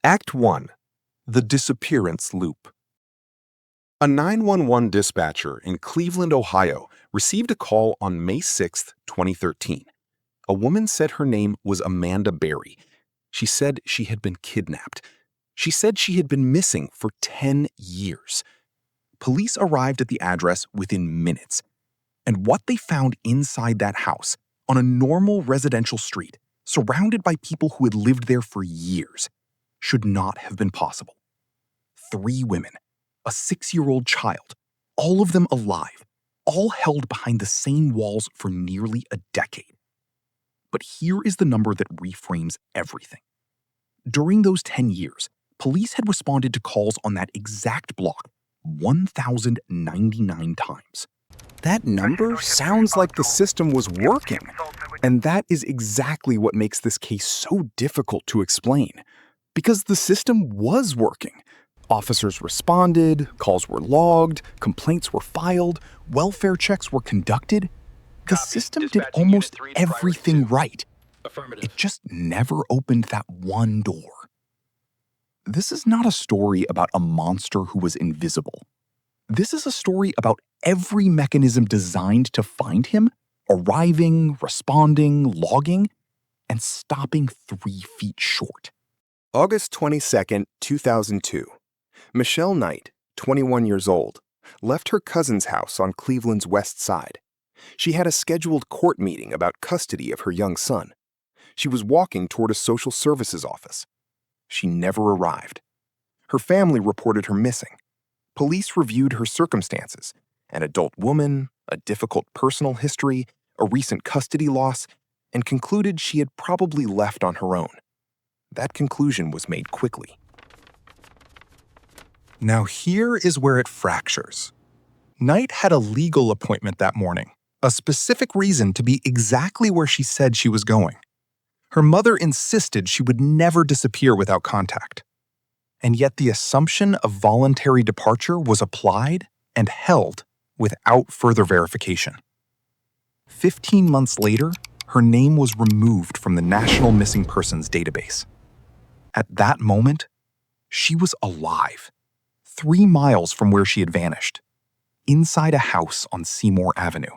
Act 1. The Disappearance Loop. A 911 dispatcher in Cleveland, Ohio, received a call on May 6, 2013. A woman said her name was Amanda Berry. She said she had been kidnapped. She said she had been missing for 10 years. Police arrived at the address within minutes. And what they found inside that house, on a normal residential street, surrounded by people who had lived there for years, should not have been possible. 3 women, a 6-year-old child, all of them alive, all held behind the same walls for nearly a decade. But here is the number that reframes everything. During those 10 years, police had responded to calls on that exact block 1,099 times. That number sounds like the system was working. And that is exactly what makes this case so difficult to explain. Because the system was working. Officers responded, calls were logged, complaints were filed, welfare checks were conducted. The system did almost everything right. It just never opened that one door. This is not a story about a monster who was invisible. This is a story about every mechanism designed to find him, arriving, responding, logging, and stopping 3 feet short. August 22, 2002. Michelle Knight, 21 years old, left her cousin's house on Cleveland's west side. She had a scheduled court meeting about custody of her young son. She was walking toward a social services office. She never arrived. Her family reported her missing. Police reviewed her circumstances: an adult woman, a difficult personal history, a recent custody loss, and concluded she had probably left on her own. That conclusion was made quickly. Now here is where it fractures. Knight had a legal appointment that morning, a specific reason to be exactly where she said she was going. Her mother insisted she would never disappear without contact. And yet the assumption of voluntary departure was applied and held without further verification. 15 months later, her name was removed from the National Missing Persons database. At that moment, she was alive, 3 miles from where she had vanished, inside a house on Seymour Avenue.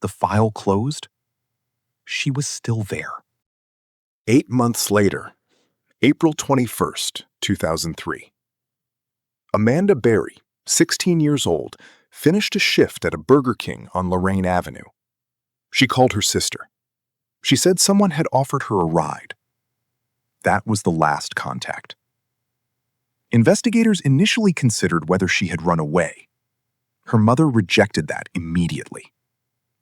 The file closed. She was still there. 8 months later, April 21, 2003. Amanda Berry, 16 years old, finished a shift at a Burger King on Lorraine Avenue. She called her sister. She said someone had offered her a ride. That was the last contact. Investigators initially considered whether she had run away. Her mother rejected that immediately.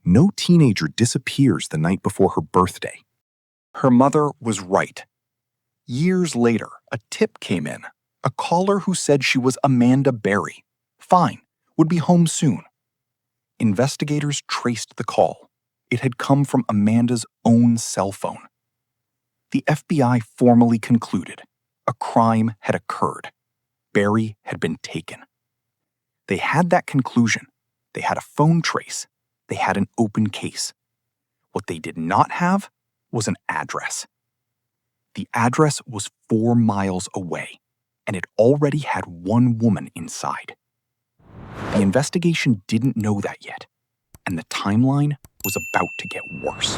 No teenager disappears the night before her birthday. Her mother was right. Years later, a tip came in, a caller who said she was Amanda Berry. Fine, would be home soon. Investigators traced the call. It had come from Amanda's own cell phone. The FBI formally concluded a crime had occurred. Berry had been taken. They had that conclusion. They had a phone trace. They had an open case. What they did not have was an address. The address was 4 miles away, and it already had 1 woman inside. The investigation didn't know that yet, and the timeline was about to get worse.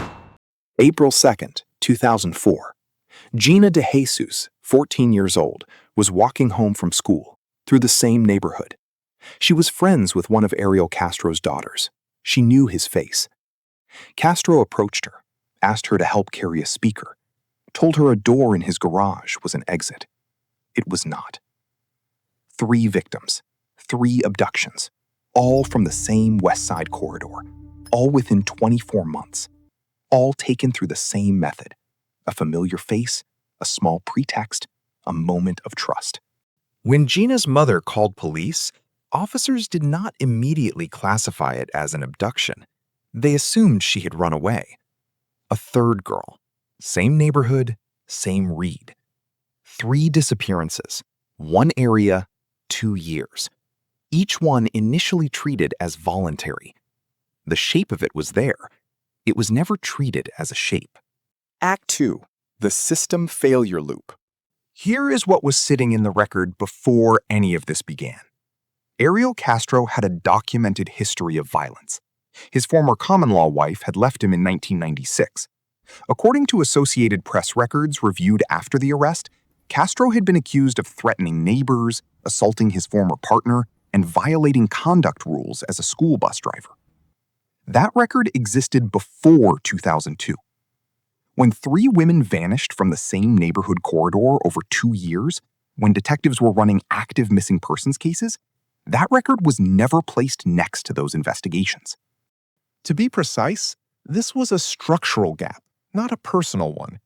April 2nd, 2004. Gina DeJesus, 14 years old, was walking home from school through the same neighborhood. She was friends with one of Ariel Castro's daughters. She knew his face. Castro approached her, asked her to help carry a speaker, told her a door in his garage was an exit. It was not. 3 victims, 3 abductions, all from the same West Side corridor, all within 24 months, all taken through the same method: a familiar face, a small pretext, a moment of trust. When Gina's mother called police, officers did not immediately classify it as an abduction. They assumed she had run away. A third girl, same neighborhood, same read. 3 disappearances, 1 area, 2 years. Each one initially treated as voluntary. The shape of it was there. It was never treated as a shape. Act 2. The System Failure Loop. Here is what was sitting in the record before any of this began. Ariel Castro had a documented history of violence. His former common-law wife had left him in 1996. According to Associated Press records reviewed after the arrest, Castro had been accused of threatening neighbors, assaulting his former partner, and violating conduct rules as a school bus driver. That record existed before 2002. When 3 women vanished from the same neighborhood corridor over 2 years, when detectives were running active missing persons cases, that record was never placed next to those investigations. To be precise, this was a structural gap, not a personal one.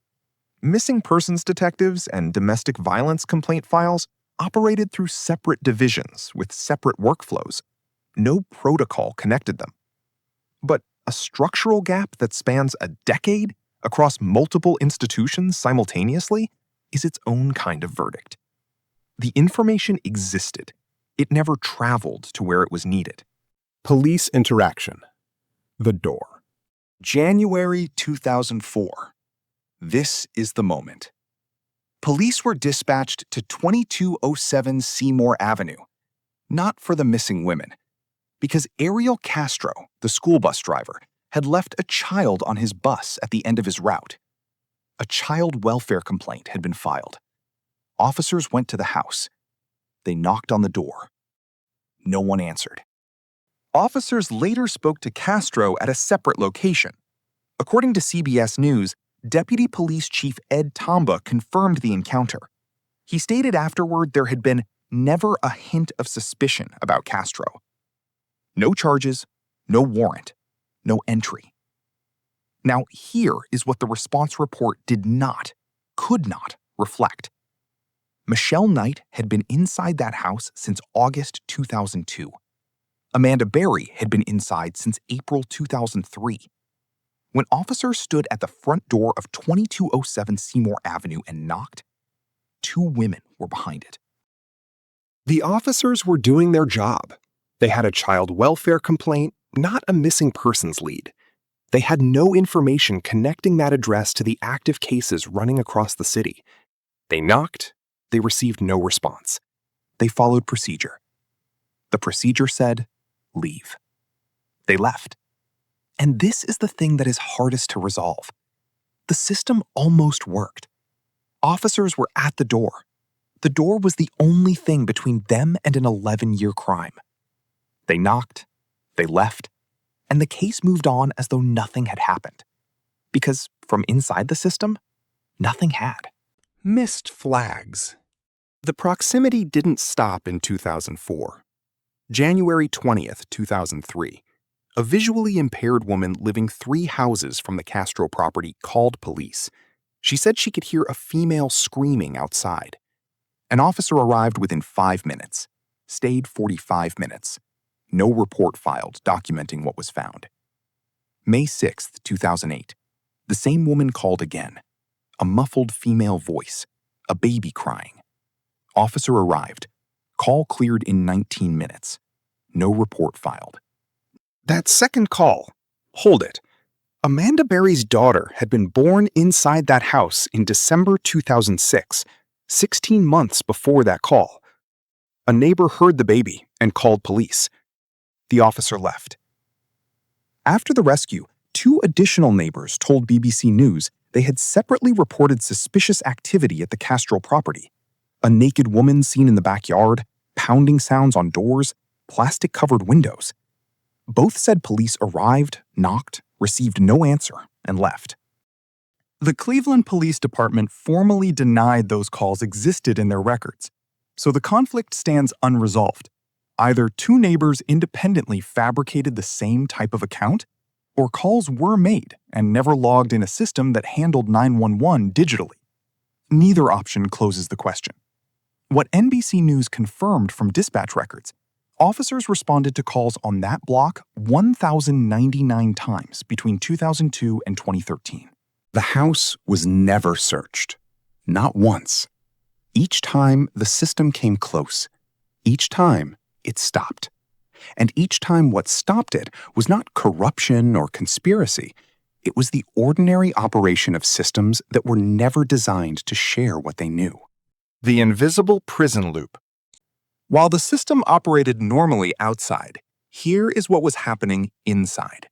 Missing persons detectives and domestic violence complaint files operated through separate divisions with separate workflows. No protocol connected them. But a structural gap that spans a decade across multiple institutions simultaneously is its own kind of verdict. The information existed. It never traveled to where it was needed. Police interaction. The door. January 2004. This is the moment. Police were dispatched to 2207 Seymour Avenue, not for the missing women, because Ariel Castro, the school bus driver, had left a child on his bus at the end of his route. A child welfare complaint had been filed. Officers went to the house. They knocked on the door. No one answered. Officers later spoke to Castro at a separate location. According to CBS News, Deputy Police Chief Ed Tomba confirmed the encounter. He stated afterward there had been never a hint of suspicion about Castro. No charges, no warrant, no entry. Now, here is what the response report did not, could not, reflect. Michelle Knight had been inside that house since August 2002. Amanda Berry had been inside since April 2003. When officers stood at the front door of 2207 Seymour Avenue and knocked, 2 women were behind it. The officers were doing their job. They had a child welfare complaint, not a missing persons lead. They had no information connecting that address to the active cases running across the city. They knocked. They received no response. They followed procedure. The procedure said, leave. They left. And this is the thing that is hardest to resolve. The system almost worked. Officers were at the door. The door was the only thing between them and an 11-year crime. They knocked, they left, and the case moved on as though nothing had happened. Because from inside the system, nothing had. Missed flags. The proximity didn't stop in 2004. January 20th, 2003. A visually impaired woman living 3 houses from the Castro property called police. She said she could hear a female screaming outside. An officer arrived within 5 minutes, stayed 45 minutes. No report filed documenting what was found. May 6th, 2008. The same woman called again. A muffled female voice, a baby crying. Officer arrived. Call cleared in 19 minutes. No report filed. That second call. Hold it. Amanda Berry's daughter had been born inside that house in December 2006, 16 months before that call. A neighbor heard the baby and called police. The officer left. After the rescue, 2 additional neighbors told BBC News they had separately reported suspicious activity at the Castro property. A naked woman seen in the backyard, pounding sounds on doors, plastic-covered windows. Both said police arrived, knocked, received no answer, and left. The Cleveland Police Department formally denied those calls existed in their records, so the conflict stands unresolved. Either 2 neighbors independently fabricated the same type of account, or calls were made and never logged in a system that handled 911 digitally. Neither option closes the question. What NBC News confirmed from dispatch records, officers responded to calls on that block 1,099 times between 2002 and 2013. The house was never searched. Not once. Each time, the system came close. Each time, it stopped. And each time what stopped it was not corruption or conspiracy. It was the ordinary operation of systems that were never designed to share what they knew. The invisible prison loop. While the system operated normally outside, here is what was happening inside.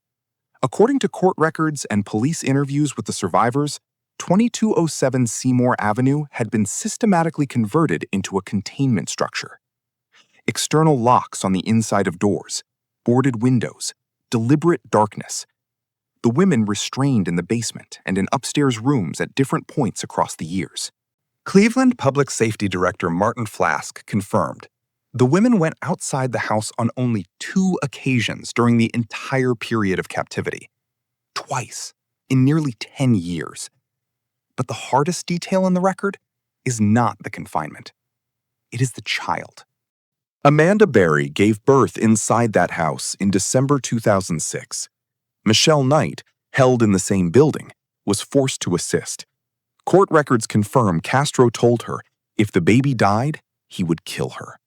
According to court records and police interviews with the survivors, 2207 Seymour Avenue had been systematically converted into a containment structure. External locks on the inside of doors, boarded windows, deliberate darkness. The women restrained in the basement and in upstairs rooms at different points across the years. Cleveland Public Safety Director Martin Flask confirmed the women went outside the house on only 2 occasions during the entire period of captivity. Twice, in nearly 10 years. But the hardest detail in the record is not the confinement. It is the child. Amanda Berry gave birth inside that house in December 2006. Michelle Knight, held in the same building, was forced to assist. Court records confirm Castro told her if the baby died, he would kill her.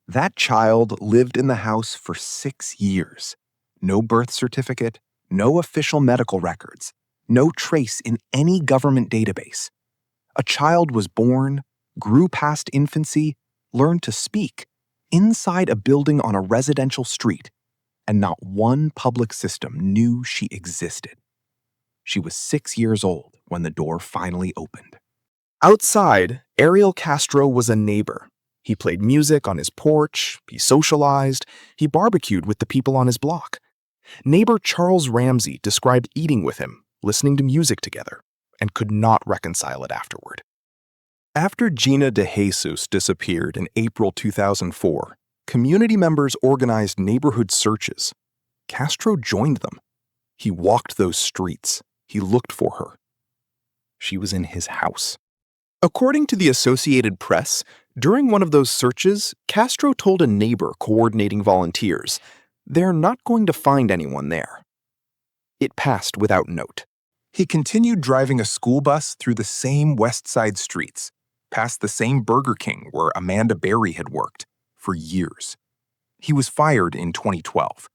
That child lived in the house for 6 years. No birth certificate, no official medical records, no trace in any government database. A child was born, grew past infancy, learned to speak, inside a building on a residential street, and not one public system knew she existed. She was 6 years old when the door finally opened. Outside, Ariel Castro was a neighbor. He played music on his porch, he socialized, he barbecued with the people on his block. Neighbor Charles Ramsey described eating with him, listening to music together, and could not reconcile it afterward. After Gina DeJesus disappeared in April 2004, community members organized neighborhood searches. Castro joined them. He walked those streets. He looked for her. She was in his house. According to the Associated Press, during one of those searches, Castro told a neighbor coordinating volunteers, "They're not going to find anyone there." It passed without note. He continued driving a school bus through the same West Side streets, past the same Burger King where Amanda Berry had worked, for years. He was fired in 2012,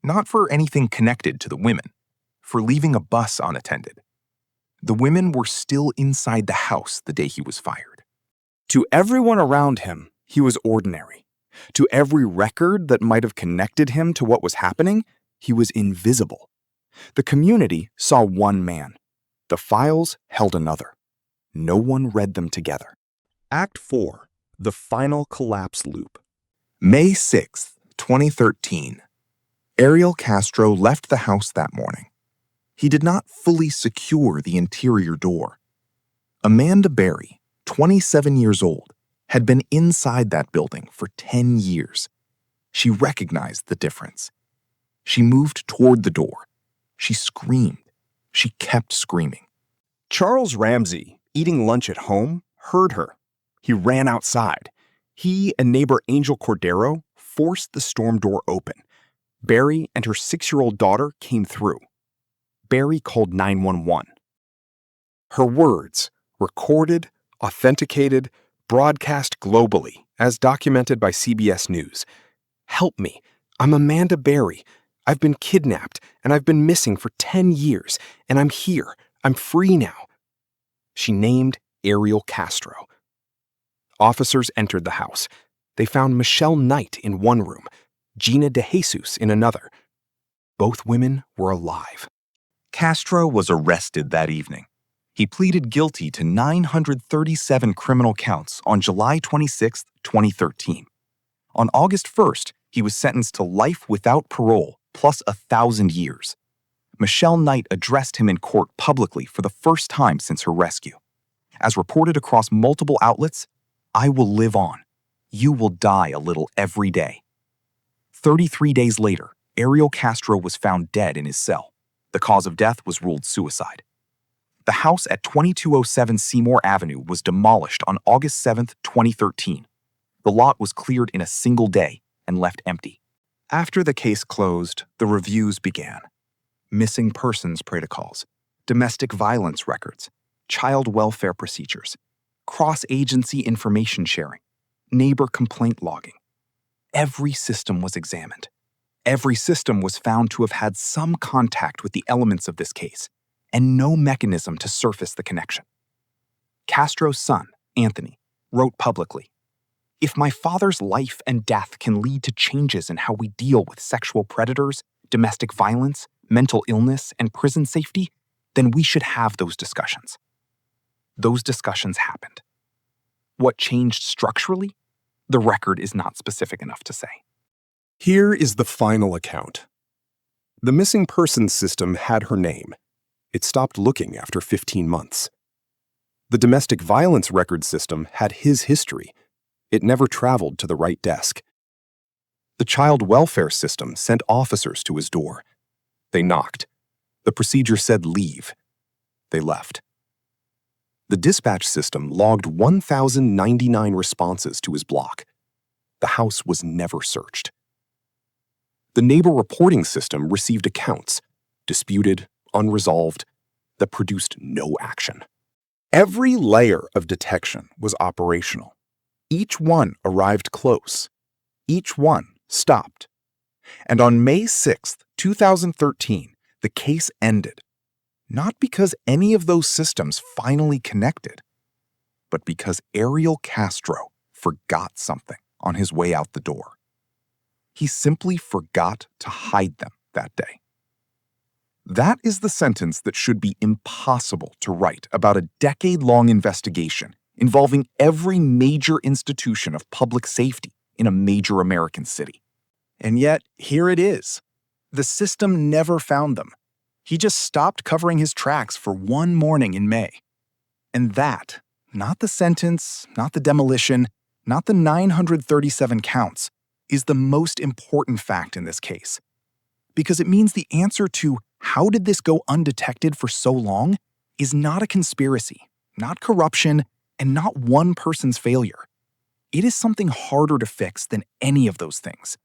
not for anything connected to the women, for leaving a bus unattended. The women were still inside the house the day he was fired. To everyone around him, he was ordinary. To every record that might have connected him to what was happening, he was invisible. The community saw one man. The files held another. No one read them together. Act 4. The Final Collapse Loop. May 6, 2013. Ariel Castro left the house that morning. He did not fully secure the interior door. Amanda Berry, 27 years old, had been inside that building for 10 years. She recognized the difference. She moved toward the door. She screamed. She kept screaming. Charles Ramsey, eating lunch at home, heard her. He ran outside. He and neighbor Angel Cordero forced the storm door open. Berry and her 6-year-old daughter came through. Berry called 911. Her words, recorded, authenticated, broadcast globally, as documented by CBS News. "Help me. I'm Amanda Berry. I've been kidnapped, and I've been missing for 10 years, and I'm here. I'm free now." She named Ariel Castro. Officers entered the house. They found Michelle Knight in one room, Gina DeJesus in another. Both women were alive. Castro was arrested that evening. He pleaded guilty to 937 criminal counts on July 26, 2013. On August 1st, he was sentenced to life without parole plus 1,000 years. Michelle Knight addressed him in court publicly for the first time since her rescue. As reported across multiple outlets, "I will live on. You will die a little every day." 33 days later, Ariel Castro was found dead in his cell. The cause of death was ruled suicide. The house at 2207 Seymour Avenue was demolished on August 7, 2013. The lot was cleared in a single day and left empty. After the case closed, the reviews began. Missing persons protocols, domestic violence records, child welfare procedures, cross-agency information sharing, neighbor complaint logging. Every system was examined. Every system was found to have had some contact with the elements of this case, and no mechanism to surface the connection. Castro's son, Anthony, wrote publicly, "If my father's life and death can lead to changes in how we deal with sexual predators, domestic violence, mental illness, and prison safety, then we should have those discussions." Those discussions happened. What changed structurally? The record is not specific enough to say. Here is the final account. The missing persons system had her name. It stopped looking after 15 months. The domestic violence record system had his history. It never traveled to the right desk. The child welfare system sent officers to his door. They knocked. The procedure said leave. They left. The dispatch system logged 1,099 responses to his block. The house was never searched. The neighbor reporting system received accounts, disputed, unresolved, that produced no action. Every layer of detection was operational. Each one arrived close. Each one stopped. And on May 6, 2013, the case ended. Not because any of those systems finally connected, but because Ariel Castro forgot something on his way out the door. He simply forgot to hide them that day. That is the sentence that should be impossible to write about a decade-long investigation involving every major institution of public safety in a major American city. And yet, here it is. The system never found them. He just stopped covering his tracks for one morning in May. And that, not the sentence, not the demolition, not the 937 counts, is the most important fact in this case. Because it means the answer to how did this go undetected for so long is not a conspiracy, not corruption, and not one person's failure. It is something harder to fix than any of those things.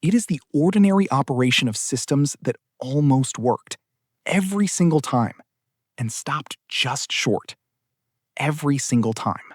It is the ordinary operation of systems that almost worked every single time and stopped just short every single time.